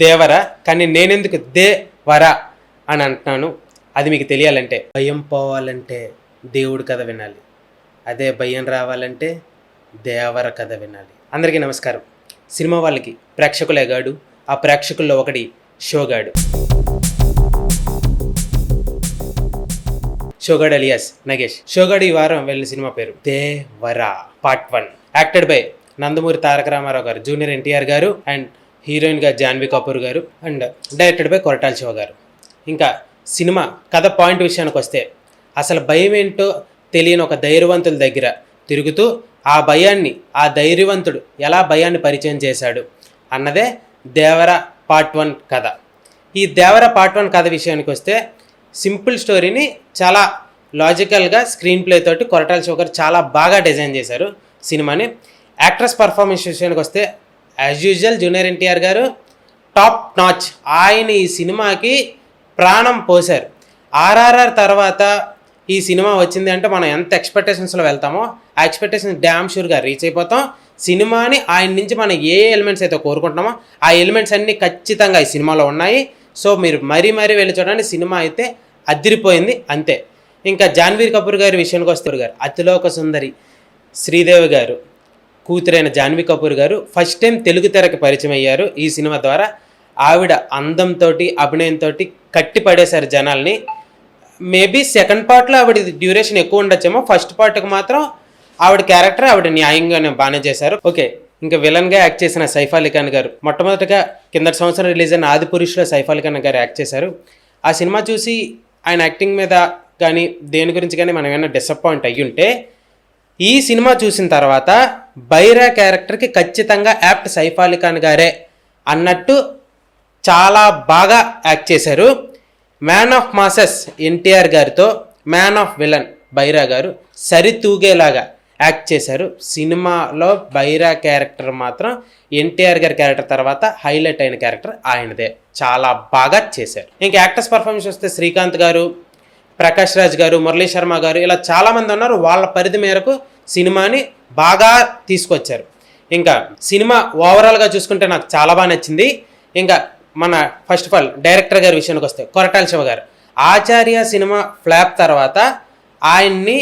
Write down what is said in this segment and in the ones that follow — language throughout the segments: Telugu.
దేవర, కానీ నేనెందుకు దేవర అని అంటున్నాను అది మీకు తెలియాలంటే, భయం పోవాలంటే దేవుడి కథ వినాలి, అదే భయం రావాలంటే దేవర కథ వినాలి. అందరికీ నమస్కారం. సినిమా వాళ్ళకి ప్రేక్షకులేగాడు, ఆ ప్రేక్షకుల్లో ఒకటి షోగాడు. షోగాడ్ అలియాస్ నగేష్. షోగాడు ఈ వారం వెళ్ళిన సినిమా పేరు దేవర part 1, acted by Nandamuri Taraka Ramarao గారు, జూనియర్ ఎన్టీఆర్ గారు అండ్ హీరోయిన్గా జాన్వీ కపూర్ గారు and directed by Koratala Shiva గారు. ఇంకా సినిమా కథ పాయింట్ విషయానికి వస్తే, అసలు భయం ఏంటో తెలియని ఒక ధైర్యవంతుల దగ్గర తిరుగుతూ ఆ భయాన్ని, ఆ ధైర్యవంతుడు ఎలా భయాన్ని పరిచయం చేశాడు అన్నదే దేవర పార్ట్ 1 కథ. ఈ దేవర పార్ట్ 1 కథ విషయానికి వస్తే, సింపుల్ స్టోరీని చాలా లాజికల్గా స్క్రీన్ ప్లే తోటి కొరటాల శివ గారు చాలా బాగా డిజైన్ చేశారు సినిమాని. యాక్ట్రెస్ పర్ఫార్మెన్స్ విషయానికి వస్తే, యాజ్ యూజువల్ జూనియర్ ఎన్టీఆర్ గారు టాప్ నాచ్. ఆయన ఈ సినిమాకి ప్రాణం పోశారు. ఆర్ఆర్ఆర్ తర్వాత ఈ సినిమా వచ్చింది అంటే మనం ఎంత ఎక్స్పెక్టేషన్స్లో వెళ్తామో ఆ ఎక్స్పెక్టేషన్స్ డ్యామ్ షూర్గా రీచ్ అయిపోతాం. సినిమాని ఆయన నుంచి మనం ఏ ఎలిమెంట్స్ అయితే కోరుకుంటున్నామో ఆ ఎలిమెంట్స్ అన్నీ ఖచ్చితంగా ఈ సినిమాలో ఉన్నాయి. సో మీరు మరీ వెళ్ళి చూడండి, సినిమా అయితే అదిరిపోయింది అంతే. ఇంకా జాన్వీ కపూర్ గారి విషయానికి వస్తే, గారు అతిలోక సుందరి శ్రీదేవి గారు కూతురైన జాన్వీ కపూర్ గారు ఫస్ట్ టైం తెలుగు తెరకి పరిచయం అయ్యారు ఈ సినిమా ద్వారా. ఆవిడ అందంతో, అభినయంతో కట్టి పడేశారు జనాల్ని. మేబీ సెకండ్ పార్ట్లో ఆవిడ డ్యూరేషన్ ఎక్కువ ఉండొచ్చేమో, ఫస్ట్ పార్ట్కి మాత్రం ఆవిడ క్యారెక్టర్ ఆవిడ న్యాయంగానే బాగానే చేశారు. ఓకే, ఇంకా విలన్గా యాక్ట్ చేసిన సైఫ్ అలీ ఖాన్ గారు మొట్టమొదటిగా కిందటి సంవత్సరం రిలీజ్ అయిన ఆదిపురుషులో సైఫ్ అలీ ఖాన్ గారు యాక్ట్ చేశారు. ఆ సినిమా చూసి ఆయన యాక్టింగ్ మీద కానీ దేని గురించి కానీ మనం ఏమైనా డిసప్పాయింట్ అయ్యి ఉంటే, ఈ సినిమా చూసిన తర్వాత బైరా క్యారెక్టర్కి ఖచ్చితంగా యాప్ట్ సైఫ్ అలీ ఖాన్ గారే అన్నట్టు చాలా బాగా యాక్ట్ చేశారు. మ్యాన్ ఆఫ్ మాసెస్ ఎన్టీఆర్ గారితో మ్యాన్ ఆఫ్ విలన్ బైరా గారు సరితూగేలాగా యాక్ట్ చేశారు. సినిమాలో బైరా క్యారెక్టర్ మాత్రం ఎన్టీఆర్ గారి క్యారెక్టర్ తర్వాత హైలైట్ అయిన క్యారెక్టర్ ఆయనదే. చాలా బాగా చేశారు. ఇంకా యాక్టర్స్ పర్ఫార్మెన్స్ వస్తే శ్రీకాంత్ గారు, ప్రకాష్ రాజ్ గారు, మురళీ శర్మ గారు, ఇలా చాలామంది ఉన్నారు. వాళ్ళ పరిధి మేరకు సినిమాని బాగా తీసుకొచ్చారు. ఇంకా సినిమా ఓవరాల్గా చూసుకుంటే నాకు చాలా బాగా నచ్చింది. ఇంకా మన ఫస్ట్ ఆఫ్ ఆల్ డైరెక్టర్ గారి విషయానికి వస్తే కొరటాల శివ గారు ఆచార్య సినిమా ఫ్లాప్ తర్వాత ఆయన్ని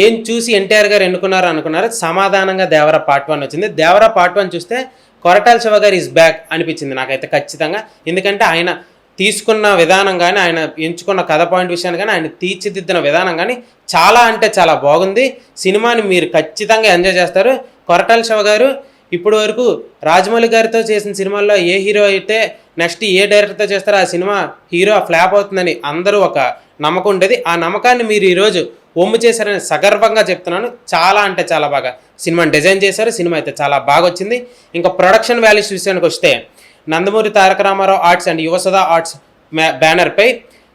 ఏం చూసి ఎన్టీఆర్ గారు అనుకున్నారు, సమాధానంగా దేవర పార్ట్ 1 వచ్చింది. దేవర పార్ట్ 1 చూస్తే కొరటాల శివ గారు ఈజ్ బ్యాక్ అనిపించింది నాకైతే ఖచ్చితంగా. ఎందుకంటే ఆయన తీసుకున్న విధానం కానీ, ఆయన ఎంచుకున్న కథ పాయింట్ విషయాన్ని కానీ, ఆయన తీర్చిదిద్దిన విధానం కానీ చాలా అంటే చాలా బాగుంది. సినిమాని మీరు ఖచ్చితంగా ఎంజాయ్ చేస్తారు. కొరటాల శివ గారు ఇప్పుడు వరకు రాజమౌళి గారితో చేసిన సినిమాల్లో ఏ హీరో అయితే నెక్స్ట్ ఏ డైరెక్టర్తో చేస్తారో ఆ సినిమా హీరో ఫ్లాప్ అవుతుందని అందరూ ఒక నమ్మకం ఉండేది. ఆ నమ్మకాన్ని మీరు ఈరోజు ఒమ్ము చేశారని సగర్వంగా చెప్తున్నాను. చాలా అంటే చాలా బాగా సినిమాని డిజైన్ చేశారు. సినిమా అయితే చాలా బాగా వచ్చింది. ఇంకా ప్రొడక్షన్ వాల్యూస్ విషయానికి వస్తే, Nandamuri Taraka Ramarao arts and Yuvasudha arts బ్యానర్పై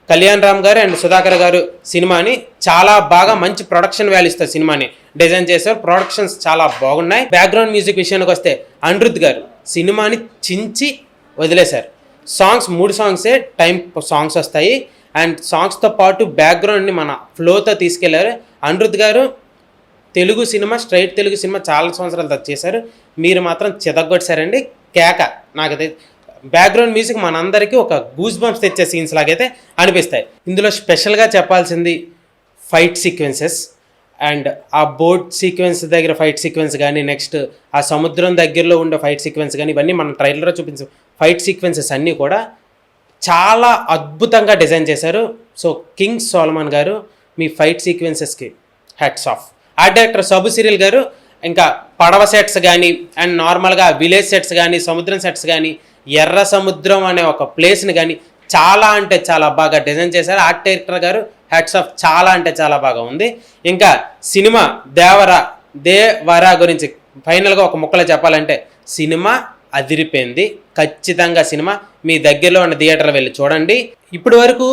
కళ్యాణ్ రామ్ గారు అండ్ సుధాకర్ గారు సినిమాని చాలా బాగా మంచి ప్రొడక్షన్ వాల్యూస్తో సినిమాని డిజైన్ చేశారు. ప్రొడక్షన్స్ చాలా బాగున్నాయి. బ్యాక్గ్రౌండ్ మ్యూజిక్ విషయానికి వస్తే అనిరుద్ధ్ గారు సినిమాని చించి వదిలేశారు. సాంగ్స్ 3 సాంగ్సే టైం సాంగ్స్ వస్తాయి అండ్ సాంగ్స్తో పాటు బ్యాక్గ్రౌండ్ని మన ఫ్లోతో తీసుకెళ్లారు. అనిరుద్ధ్ గారు Telugu cinema, straight Telugu cinema చాలా సంవత్సరాలు చేశారు. మీరు మాత్రం చితగ్గొట్టారండి. కేక. నాకైతే బ్యాక్గ్రౌండ్ మ్యూజిక్ మనందరికీ ఒక గూస్ బంప్స్ తెచ్చే సీన్స్ లాగైతే అనిపిస్తాయి. ఇందులో స్పెషల్గా చెప్పాల్సింది ఫైట్ సీక్వెన్సెస్ అండ్ ఆ బోట్ సీక్వెన్స్ దగ్గర ఫైట్ సీక్వెన్స్ కానీ, నెక్స్ట్ ఆ సముద్రం దగ్గరలో ఉండే ఫైట్ సీక్వెన్స్ కానీ, ఇవన్నీ మనం ట్రైలర్లో చూపించే ఫైట్ సీక్వెన్సెస్ అన్నీ కూడా చాలా అద్భుతంగా డిజైన్ చేశారు. సో కింగ్ సోలమన్ గారు మీ ఫైట్ సీక్వెన్సెస్కి hats off. Art director Sabu Cyril గారు ఇంకా పడవ సెట్స్ కానీ అండ్ నార్మల్గా విలేజ్ సెట్స్ కానీ, సముద్రం సెట్స్ కానీ, ఎర్ర సముద్రం అనే ఒక ప్లేస్ని కానీ చాలా అంటే చాలా బాగా డిజైన్ చేశారు. ఆర్ట్ డైరెక్టర్ గారు హ్యాట్స్ ఆఫ్. చాలా అంటే చాలా బాగా ఉంది. ఇంకా సినిమా దేవర గురించి ఫైనల్గా ఒక ముక్కలో చెప్పాలంటే, సినిమా అదిరిపోయింది. ఖచ్చితంగా సినిమా మీ దగ్గరలో ఉన్న థియేటర్లో వెళ్ళి చూడండి. ఇప్పటి వరకు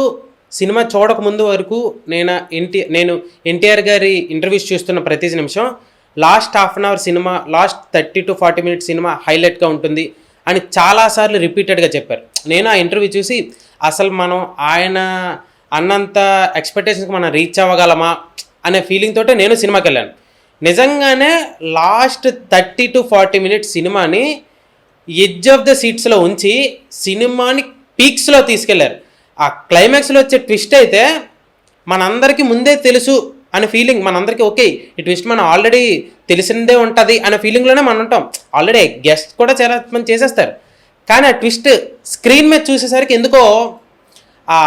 సినిమా చూడకముందు వరకు నేను ఎన్టీఆర్ గారి ఇంటర్వ్యూస్ చూస్తున్న ప్రతి నిమిషం last half an hour cinema, last 30 to 40 minutes cinema హైలైట్గా ఉంటుంది అని చాలాసార్లు రిపీటెడ్గా చెప్పారు. నేను ఆ ఇంటర్వ్యూ చూసి అసలు మనం ఆయన అన్నంత ఎక్స్పెక్టేషన్స్కి మనం రీచ్ అవ్వగలమా అనే ఫీలింగ్ తోటే నేను సినిమాకి వెళ్ళాను. నిజంగానే లాస్ట్ 30 to 40 minutes సినిమాని ఎడ్జ్ ఆఫ్ ద సీట్స్లో ఉంచి సినిమాని పీక్స్లో తీసుకెళ్లారు. ఆ క్లైమాక్స్లో వచ్చే ట్విస్ట్ అయితే మనందరికీ ముందే తెలుసు అనే ఫీలింగ్, మనందరికీ ఓకే ఈ ట్విస్ట్ మనం ఆల్రెడీ తెలిసిందే ఉంటుంది అనే ఫీలింగ్లోనే మనం ఉంటాం. ఆల్రెడీ గెస్ట్ కూడా చాలా మంది చేసేస్తారు. కానీ ఆ ట్విస్ట్ స్క్రీన్ మీద చూసేసరికి ఎందుకో ఆ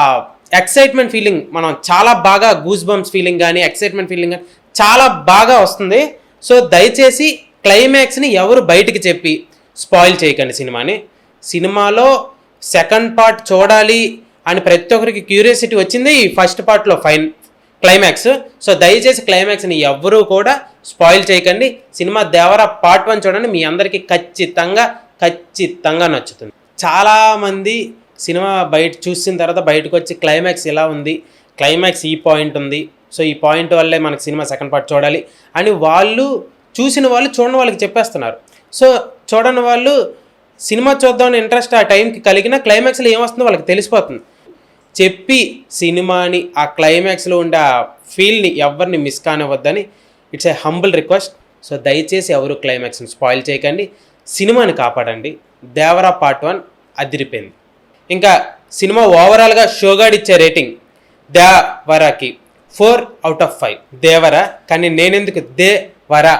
ఎక్సైట్మెంట్ ఫీలింగ్ మనం చాలా బాగా గూస్ బంప్స్ ఫీలింగ్ కానీ ఎక్సైట్మెంట్ ఫీలింగ్ కానీ చాలా బాగా వస్తుంది. సో దయచేసి క్లైమాక్స్ని ఎవరు బయటికి చెప్పి స్పాయిల్ చేయకండి సినిమాని. సినిమాలో సెకండ్ పార్ట్ చూడాలి అని ప్రతి ఒక్కరికి క్యూరియాసిటీ వచ్చింది ఈ ఫస్ట్ పార్ట్లో క్లైమాక్స్. సో దయచేసి క్లైమాక్స్ని ఎవ్వరూ కూడా స్పాయిల్ చేయకండి. సినిమా దేవరా పార్ట్ 1 చూడండి, మీ అందరికీ ఖచ్చితంగా నచ్చుతుంది. చాలామంది సినిమా బయట చూసిన తర్వాత బయటకు వచ్చి క్లైమాక్స్ ఇలా ఉంది, క్లైమాక్స్ ఈ పాయింట్ ఉంది, సో ఈ పాయింట్ వల్లే మనకి సినిమా సెకండ్ పార్ట్ చూడాలి అని వాళ్ళు చూసిన వాళ్ళు చూడని వాళ్ళకి చెప్పేస్తున్నారు. సో చూడని వాళ్ళు సినిమా చూద్దామని ఇంట్రెస్ట్ ఆ టైంకి కలిగిన క్లైమాక్స్లో ఏమొస్తుందో వాళ్ళకి తెలిసిపోతుంది. చెప్పి సినిమాని ఆ క్లైమాక్స్లో ఉండే ఆ ఫీల్ని ఎవరిని మిస్ కానివ్వద్దని it's a humble request. So దయచేసి ఎవరు క్లైమాక్స్ని స్పాయిల్ చేయకండి, సినిమాని కాపాడండి. దేవరా పార్ట్ 1 అదిరిపోయింది. ఇంకా సినిమా ఓవరాల్గా షోగాడ్ ఇచ్చే రేటింగ్ దేవరాకి 4/5. దేవరా, కానీ నేనెందుకు దేవరా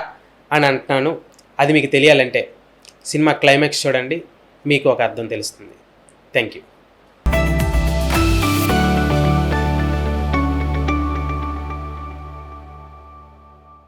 అని అంటున్నాను అది మీకు తెలియాలంటే సినిమా క్లైమాక్స్ చూడండి, మీకు ఒక అర్థం తెలుస్తుంది. Thank you.